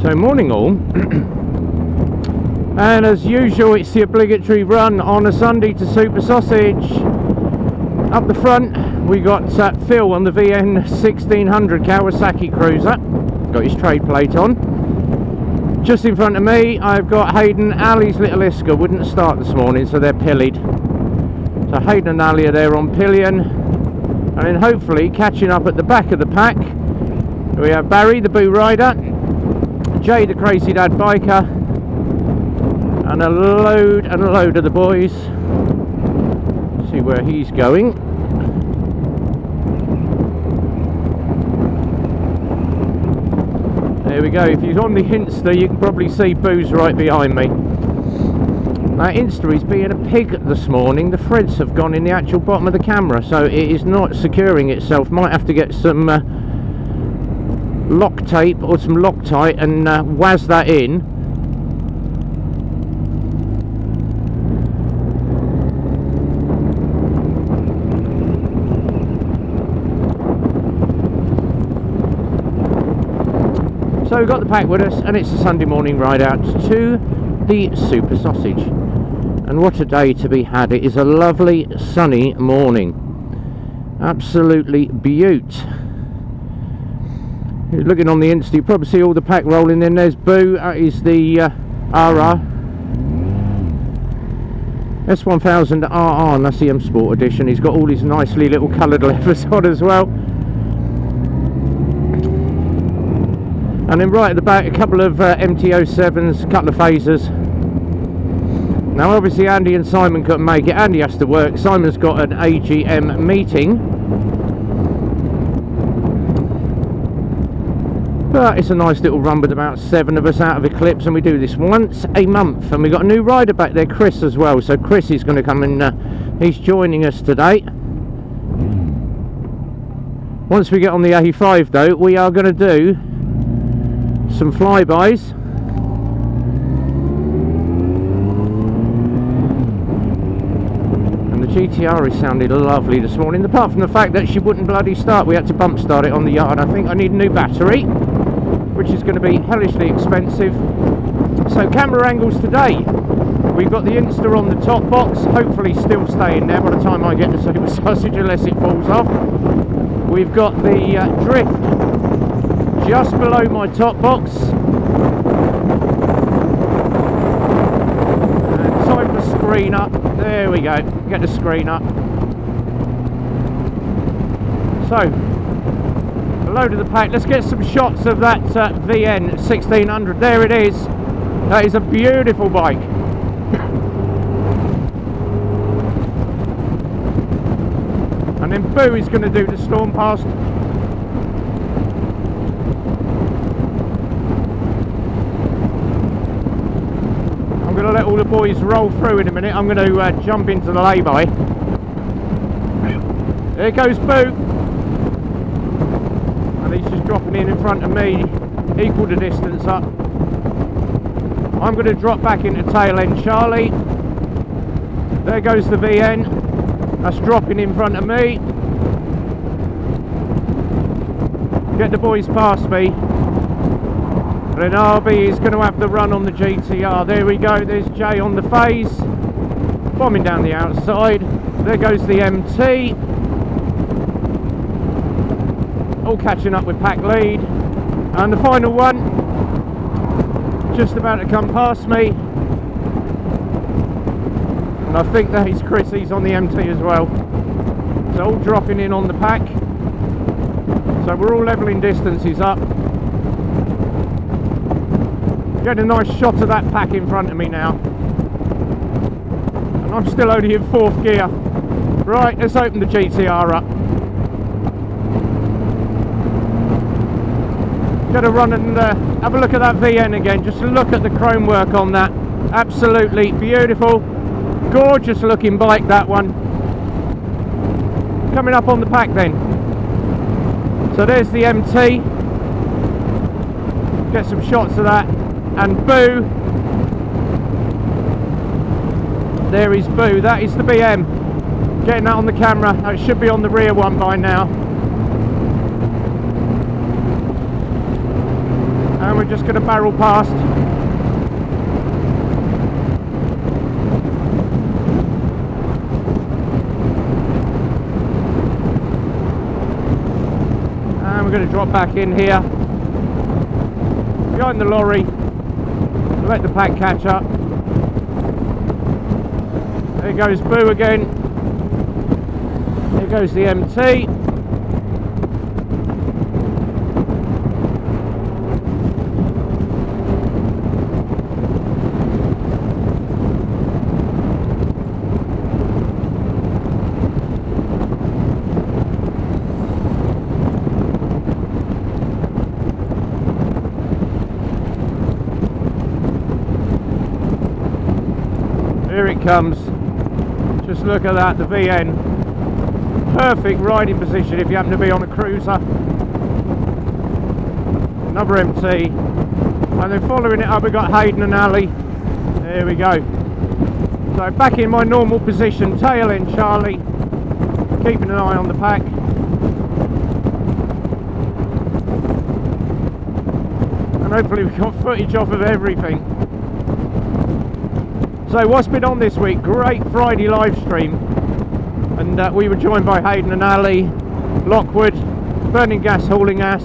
So morning all, and as usual it's the obligatory run on a Sunday to Super Sausage. Up the front we got Phil on the VN 1600 Kawasaki cruiser, got his trade plate on. Just in front of me I've got Hayden. Ali's little Iska wouldn't start this morning, so they're pilled. So Hayden and Ali are there on pillion, and then hopefully catching up at the back of the pack we have Barry the Boo Rider, Jay the Crazy Dad Biker, and a load of the boys. See where he's going. There we go. If you're on the Insta you can probably see Boo's right behind me. Now Insta is being a pig this morning. The threads have gone in the actual bottom of the camera, so it is not securing itself. Might have to get some lock tape or some Loctite and waz that in. So we've got the pack with us, and it's a Sunday morning ride out to the Super Sausage. And what a day to be had. It is a lovely sunny morning. Absolutely beaut. You're looking on the Insta, you probably see all the pack rolling in. There's Boo, that is the RR S1000 RR, and that's the M Sport edition. He's got all these nicely little coloured leathers on as well. And then right at the back a couple of MT-07s, a couple of phasers. Now obviously Andy and Simon couldn't make it. Andy has to work, Simon's got an AGM meeting. But it's a nice little run with about 7 of us out of Eclipse, and we do this once a month. And we've got a new rider back there, Chris, as well. So Chris is going to come and he's joining us today. Once we get on the A5 though, we are going to do some flybys. And the GTR is sounding lovely this morning, apart from the fact that she wouldn't bloody start. We had to bump start it on the yard. I think I need a new battery, which is going to be hellishly expensive. So camera angles today, we've got the Insta on the top box, hopefully still staying there by the time I get to Super Sausage, unless it falls off. We've got the drift just below my top box, and time for screen up. There we go, get the screen up. So a load of the pack. Let's get some shots of that VN 1600. There it is. That is a beautiful bike. And then Boo is going to do the storm past. I'm going to let all the boys roll through in a minute. I'm going to jump into the lay-by. There goes Boo. And he's just dropping in front of me, equal the distance up. I'm going to drop back into tail end Charlie. There goes the VN. That's dropping in front of me. Get the boys past me. And then RB is going to have the run on the GTR. There we go, there's Jay on the phase, bombing down the outside. There goes the MT, all catching up with pack lead. And the final one, just about to come past me. And I think that is Chris, he's on the MT as well. So all dropping in on the pack. So we're all levelling distances up. Get a nice shot of that pack in front of me now. And I'm still only in 4th gear. Right, let's open the GTR up. Gonna run and have a look at that VN again. Just look at the chrome work on that. Absolutely beautiful. Gorgeous looking bike, that one. Coming up on the pack then. So there's the MT. Get some shots of that. And Boo, there is Boo, that is the BM. Getting that on the camera, that should be on the rear one by now. And we're just going to barrel past. And we're going to drop back in here behind the lorry, let the pack catch up. There goes Boo again. There goes the MT. Here it comes. Just look at that, the VN. Perfect riding position if you happen to be on a cruiser. Another MT. And then following it up, we've got Hayden and Ali. There we go. So back in my normal position, tail end Charlie. Keeping an eye on the pack. And hopefully we've got footage off of everything. So what's been on this week? Great Friday live stream, and we were joined by Hayden and Ali, Lockwood, Burning Gas, Hauling Ass,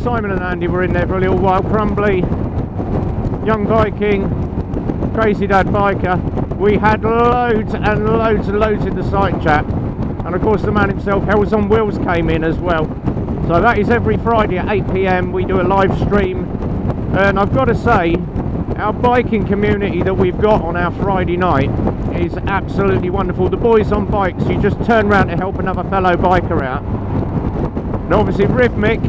Simon and Andy were in there for a little while, Crumbly, Young Viking, Crazy Dad Biker. We had loads and loads and loads in the site chat, and of course the man himself, Hells on Wheels, came in as well. So that is every Friday at 8 PM we do a live stream, and I've got to say, our biking community that we've got on our Friday night is absolutely wonderful. The boys on bikes, you just turn around to help another fellow biker out. And obviously Rhythmic,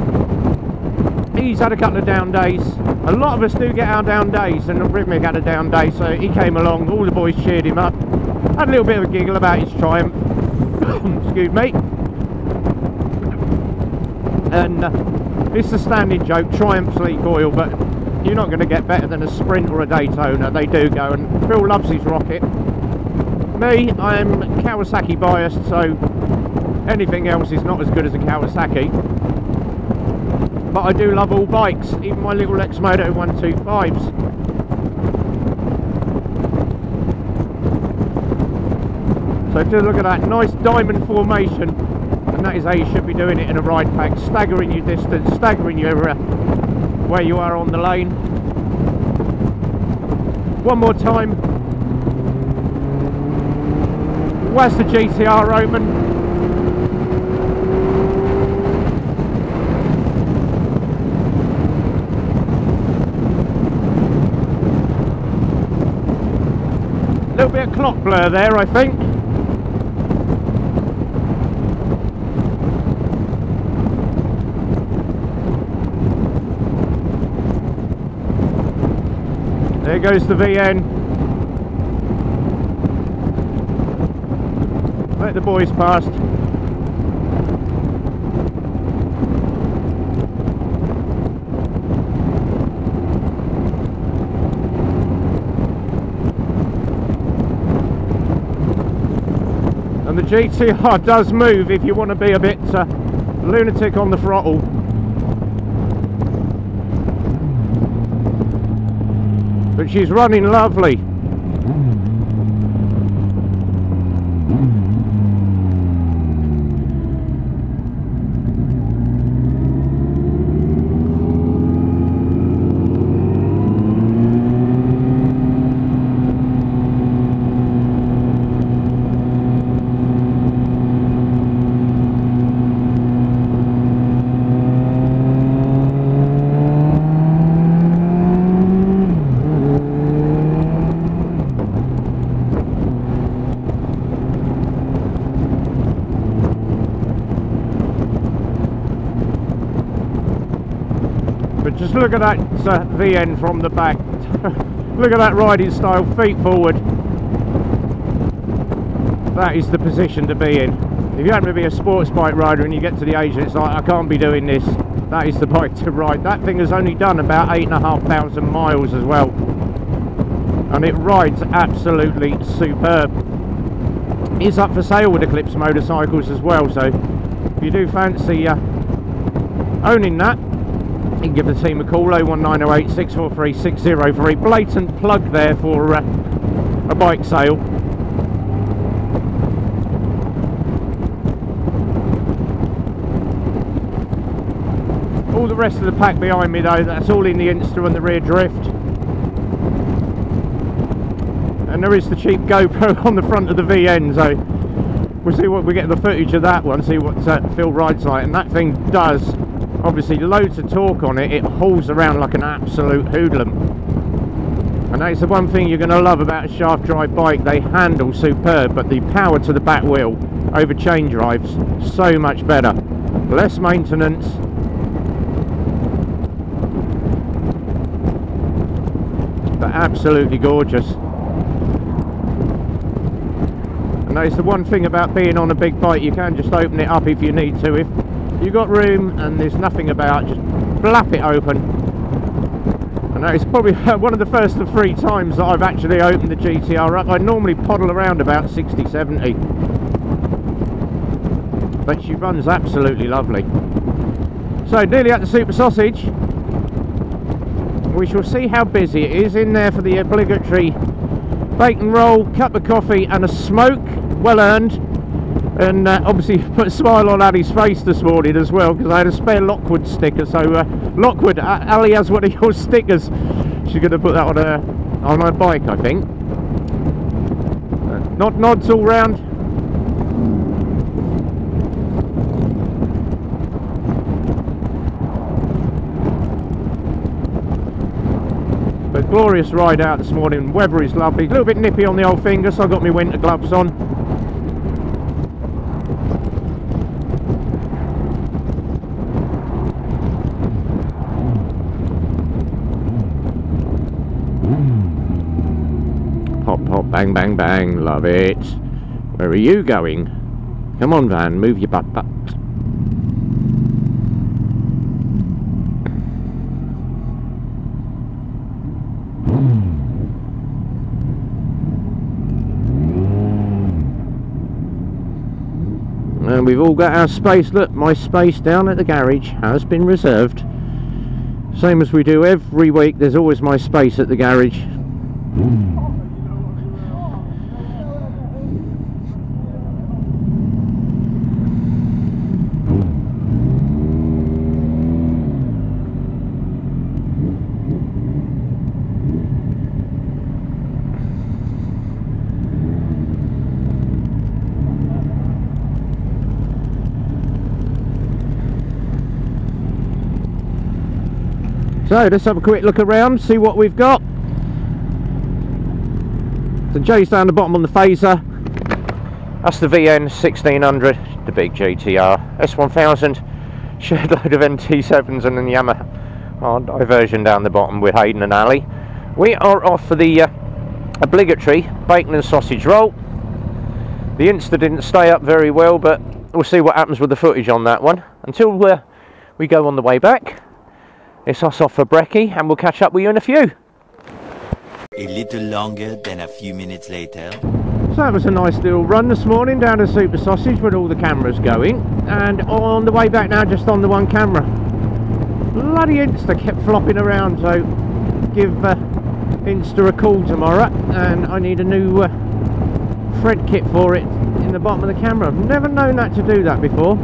he's had a couple of down days. A lot of us do get our down days, and Rhythmic had a down day, so he came along, all the boys cheered him up. Had a little bit of a giggle about his triumph. Excuse me. And this is a standing joke, Triumph leak oil, but you're not going to get better than a Sprint or a Daytona. They do go, and Phil loves his rocket. Me, I'm Kawasaki biased, so anything else is not as good as a Kawasaki. But I do love all bikes, even my little Lexmoto 125s. So just look at that nice diamond formation, and that is how you should be doing it in a ride pack, staggering your distance, staggering your where you are on the lane. One more time. Where's the GTR open? A little bit of clock blur there, I think. There goes the VN. Let the boys past. And the GTR does move if you want to be a bit lunatic on the throttle. But she's running lovely. But just look at that VN from the back. Look at that riding style, feet forward. That is the position to be in. If you happen to be a sports bike rider and you get to the age that it's like, I can't be doing this, that is the bike to ride. That thing has only done about 8,500 miles as well, and it rides absolutely superb. It's up for sale with Eclipse motorcycles as well, so if you do fancy owning that, you can give the team a call, 01908 643 603. Blatant plug there for a bike sale. All the rest of the pack behind me though, that's all in the Insta and the rear drift. And there is the cheap GoPro on the front of the VN, so we'll see what we get the footage of that one, see what Phil rides like. And that thing does, obviously, loads of torque on it. It hauls around like an absolute hoodlum. And that's the one thing you're going to love about a shaft drive bike. They handle superb, but the power to the back wheel over chain drives, so much better. Less maintenance. But absolutely gorgeous. And that's the one thing about being on a big bike, you can just open it up if you need to. If you've got room and there's nothing about, just flap it open. And that is probably one of the first of 3 times that I've actually opened the GTR up. I normally poddle around about 60, 70. But she runs absolutely lovely. So nearly at the Super Sausage. We shall see how busy it is. In there for the obligatory bacon roll, cup of coffee and a smoke, well earned. And obviously put a smile on Ali's face this morning as well, because I had a spare Lockwood sticker. So Lockwood, Ali has one of your stickers. She's going to put that on her bike, I think. Nods all round. But glorious ride out this morning. Weather is lovely. A little bit nippy on the old finger, so I got my winter gloves on. Pop, pop, bang, bang, bang. Love it. Where are you going? Come on, van, move your butt. And we've all got our space. Look, my space down at the garage has been reserved. Same as we do every week, there's always my space at the garage. So let's have a quick look around, see what we've got. So J's down the bottom on the phaser. That's the VN 1600, the big GTR. S1000, shared load of NT7s and then the Yamaha diversion down the bottom with Hayden and Ali. We are off for the obligatory bacon and sausage roll. The Insta didn't stay up very well, but we'll see what happens with the footage on that one. Until we go on the way back. It's us off for brekkie, and we'll catch up with you in a few. A little longer than a few minutes later. So that was a nice little run this morning down to Super Sausage with all the cameras going. And on the way back now, just on the one camera. Bloody Insta kept flopping around, so give Insta a call tomorrow. And I need a new thread kit for it in the bottom of the camera. I've never known that to do that before.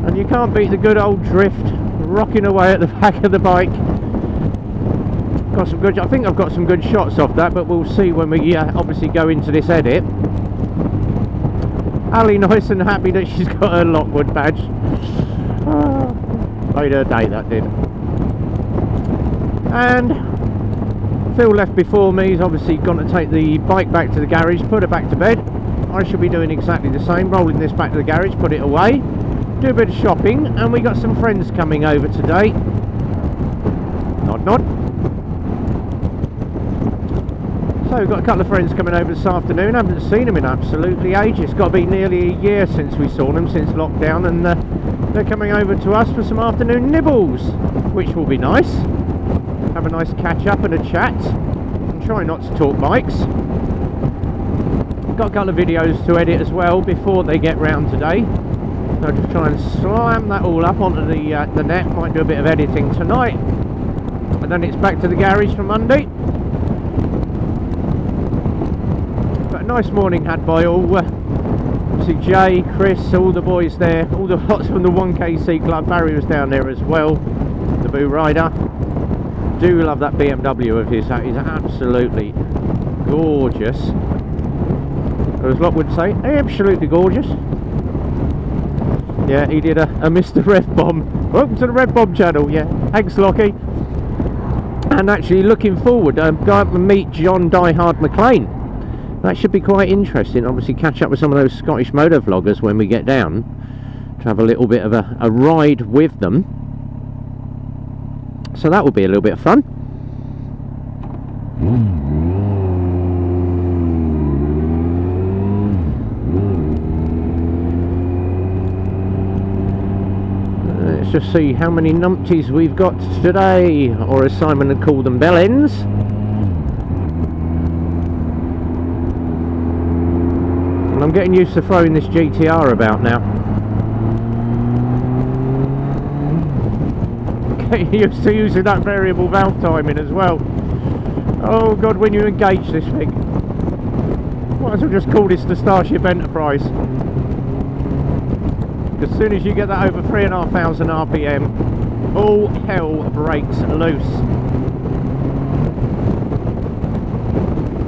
And you can't beat the good old drift, rocking away at the back of the bike. Got some good, I think I've got some good shots off that, but we'll see when we obviously go into this edit. Ali nice and happy that she's got her Lockwood badge. Made her day, that did. And Phil left before me. He's obviously gone to take the bike back to the garage, put her back to bed. I should be doing exactly the same, rolling this back to the garage, put it away. Do a bit of shopping, and we got some friends coming over today. Nod, nod. So we've got a couple of friends coming over this afternoon. I haven't seen them in absolutely ages. It's got to be nearly a year since we saw them, since lockdown, and they're coming over to us for some afternoon nibbles, which will be nice. Have a nice catch up and a chat, and try not to talk bikes. Got a couple of videos to edit as well before they get round today. I'll just try and slam that all up onto the net. Might do a bit of editing tonight, and then it's back to the garage for Monday. But a nice morning had by all. See Jay, Chris, all the boys there, all the lots from the 1KC club. Barry was down there as well, the Boo Rider. Do love that BMW of his. That is absolutely gorgeous. As Locke would say, absolutely gorgeous. Yeah, he did a Mr. Rev Bomb. Welcome to the Rev Bomb channel. Yeah, thanks Lockie. And actually looking forward, go up and meet John Die Hard McLean. That should be quite interesting. Obviously catch up with some of those Scottish motovloggers when we get down to have a little bit of a ride with them. So that will be a little bit of fun. Let's just see how many numpties we've got today, or as Simon would call them, bellends. And I'm getting used to throwing this GTR about now. Getting used to using that variable valve timing as well. Oh god, when you engage this thing. Might as well just call this the Starship Enterprise. As soon as you get that over 3,500 RPM, all hell breaks loose.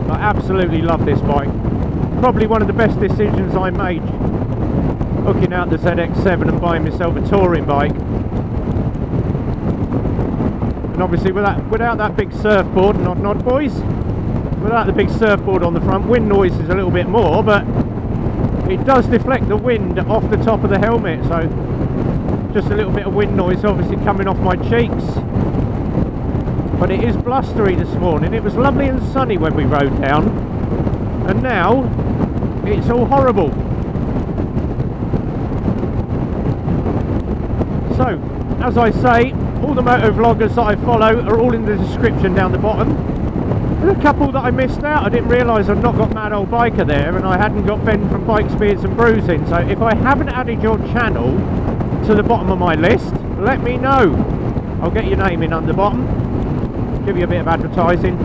I absolutely love this bike. Probably one of the best decisions I made, hooking out the ZX7 and buying myself a touring bike. And obviously without that big surfboard, nod boys, without the big surfboard on the front, wind noise is a little bit more, but it does deflect the wind off the top of the helmet, so just a little bit of wind noise obviously coming off my cheeks. But it is blustery this morning. It was lovely and sunny when we rode down, and now it's all horrible. So, as I say, all the motovloggers that I follow are all in the description down the bottom. There's a couple that I missed out. I didn't realise I'd not got Mad Old Biker there, and I hadn't got Ben from Bike Spears and Bruising. So if I haven't added your channel to the bottom of my list, let me know. I'll get your name in on the bottom, give you a bit of advertising.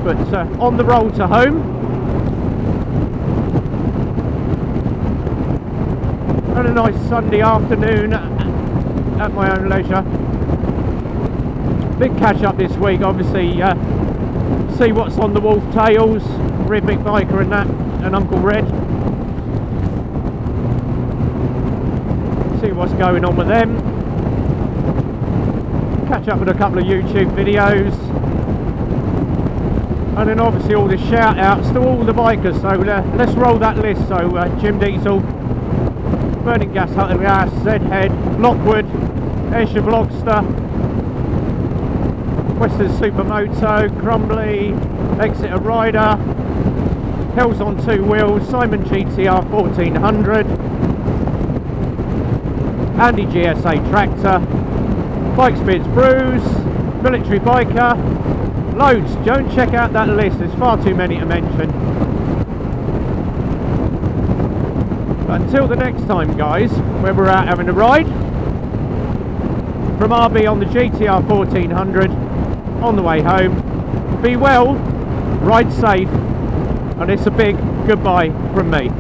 But on the roll to home, and a nice Sunday afternoon at my own leisure. Big catch up this week, obviously. See what's on the Wolf Tails, Rhythmic Biker and that, and Uncle Red. See what's going on with them. Catch up with a couple of YouTube videos. And then obviously all the shout outs to all the bikers. So let's roll that list. So Jim Diesel, Burning Gas, Hutton Gas, Z-Head, Lockwood, Escher Vlogster, Western Supermoto, Crumbly, Exeter Rider, Hells on Two Wheels, Simon GTR 1400, Andy GSA Tractor, Bike Spears Brews, Military Biker, loads. Don't check out that list, there's far too many to mention. But until the next time guys, when we're out having a ride, from RB on the GTR 1400, on the way home, be well, ride safe, and it's a big goodbye from me.